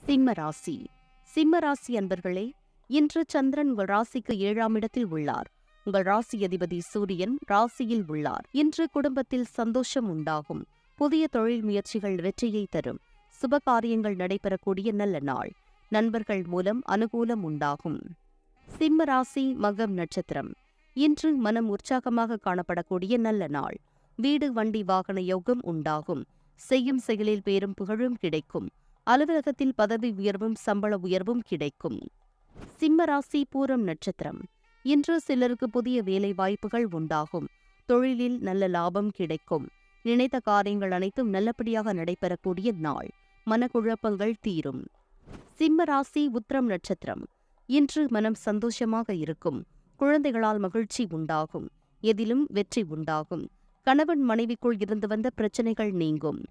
சிம்ம ராசி. சிம்ம ராசி அன்பர்களே, இன்று சந்திரன் உங்கள் ராசிக்கு 7ஆம் இடத்தில் உள்ளார். உங்கள் ராசி அதிபதி சூரியன் ராசியில் உள்ளார். இன்று குடும்பத்தில் சந்தோஷம் உண்டாகும். புதிய தொழில் முயற்சிகள் வெற்றியை தரும். சுப காரியங்கள் நடைபெறக்கூடிய நல்ல நாள். நண்பர்கள் மூலம் அனுகூலம் உண்டாகும். சிம்ம ராசி மகம் நட்சத்திரம். இன்று மனம் உற்சாகமாக காணப்படக்கூடிய நல்ல நாள். வீடு வண்டி வாகன யோகம் உண்டாகும். செய்யும் செயலில் பேரும் புகழும் கிடைக்கும். அலுவலகத்தில் பதவி உயர்வும் சம்பள உயர்வும் கிடைக்கும். சிம்ம ராசி பூரம் நட்சத்திரம். இன்று சிலருக்கு புதிய வேலை வாய்ப்புகள் உண்டாகும். தொழிலில் நல்ல லாபம் கிடைக்கும். நினைத்த காரியங்கள் அனைத்தும் நல்லபடியாக நடைபெறக்கூடிய நாள். மனக்குழப்பங்கள் தீரும். சிம்ம ராசி உத்திரம் நட்சத்திரம். இன்று மனம் சந்தோஷமாக இருக்கும். குழந்தைகளால் மகிழ்ச்சி உண்டாகும். எதிலும் வெற்றி உண்டாகும். கணவன் மனைவிக்குள் இருந்து வந்த பிரச்சனைகள் நீங்கும்.